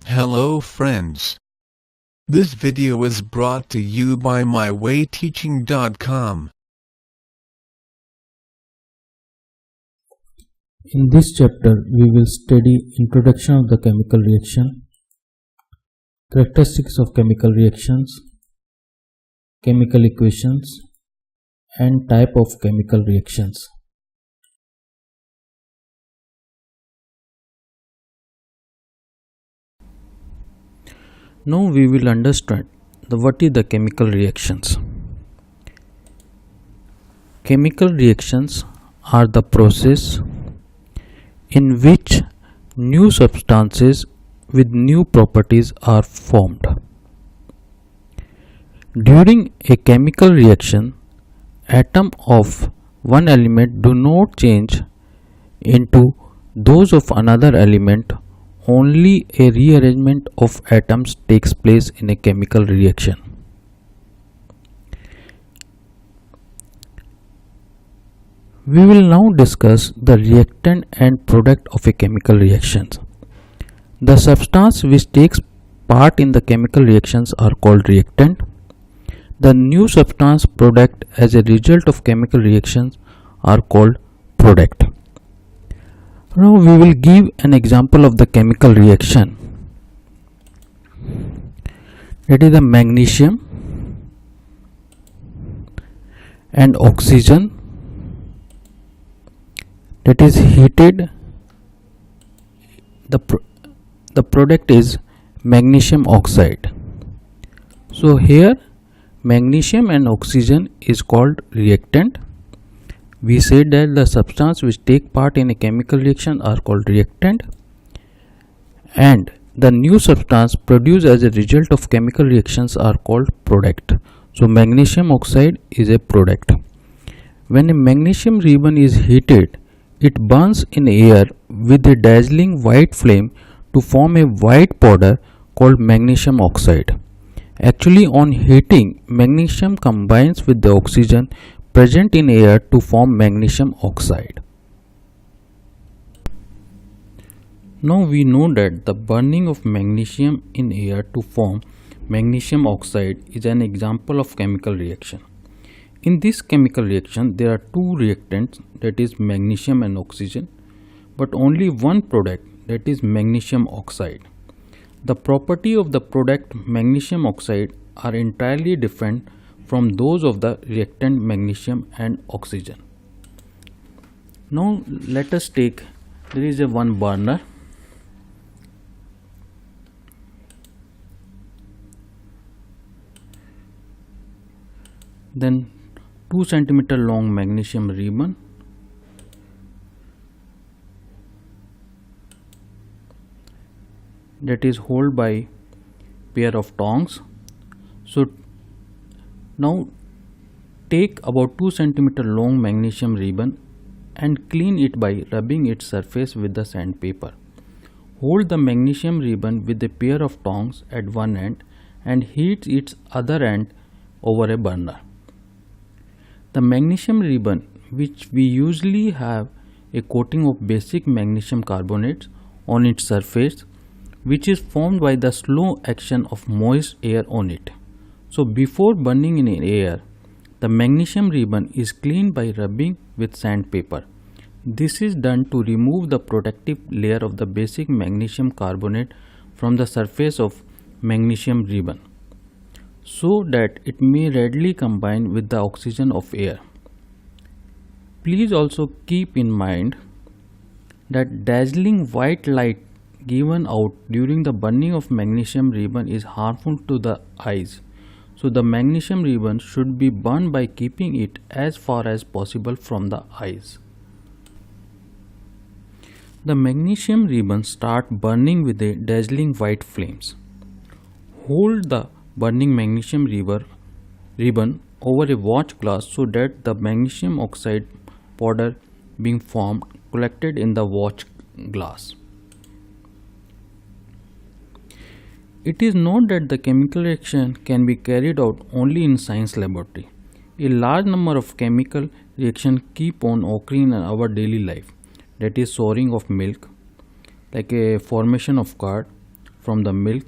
Hello friends. This video is brought to you by mywayteaching.com. In this chapter, we will study introduction of the chemical reaction, characteristics of chemical reactions, chemical equations, and type of chemical reactions. Now we will understand what is the chemical reactions. Chemical reactions are the process in which new substances with new properties are formed. During a chemical reaction, atoms of one element do not change into those of another element. Only a rearrangement of atoms takes place in a chemical reaction. We will now discuss the reactant and product of a chemical reaction. The substance which takes part in the chemical reactions are called reactant. The new substance product as a result of chemical reactions are called product. Now we will give an example of the chemical reaction. That is the magnesium and oxygen that is heated. The product is magnesium oxide. So here magnesium and oxygen is called reactant. We said that the substance which take part in a chemical reaction are called reactant, and the new substance produced as a result of chemical reactions are called product. So magnesium oxide is a product. When a magnesium ribbon is heated, it burns in air with a dazzling white flame to form a white powder called magnesium oxide. Actually, on heating, magnesium combines with the oxygen present in air to form magnesium oxide. Now we know that the burning of magnesium in air to form magnesium oxide is an example of chemical reaction. In this chemical reaction, there are two reactants, that is magnesium and oxygen, but only one product, that is magnesium oxide. The property of the product magnesium oxide are entirely different from those of the reactant magnesium and oxygen. Now let us take, there is a one burner. Then 2 cm long magnesium ribbon, that is held by pair of tongs. So now take about 2 cm long magnesium ribbon and clean it by rubbing its surface with the sandpaper. Hold the magnesium ribbon with a pair of tongs at one end and heat its other end over a burner. The magnesium ribbon, which we usually have a coating of basic magnesium carbonates on its surface, which is formed by the slow action of moist air on it. So before burning in air, the magnesium ribbon is cleaned by rubbing with sandpaper. This is done to remove the protective layer of the basic magnesium carbonate from the surface of magnesium ribbon, so that it may readily combine with the oxygen of air. Please also keep in mind that dazzling white light given out during the burning of magnesium ribbon is harmful to the eyes. So the magnesium ribbon should be burned by keeping it as far as possible from the eyes. The magnesium ribbon start burning with a dazzling white flames. Hold the burning magnesium ribbon over a watch glass so that the magnesium oxide powder being formed collected in the watch glass. It is not that the chemical reaction can be carried out only in science laboratory. A large number of chemical reactions keep on occurring in our daily life, that is souring of milk, like a formation of curd, from the milk,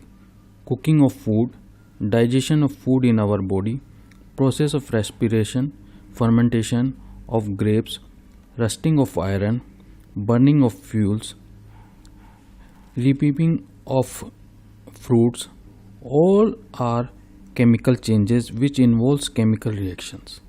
cooking of food, digestion of food in our body, process of respiration, fermentation of grapes, rusting of iron, burning of fuels, reaping of fruits, all are chemical changes which involves chemical reactions.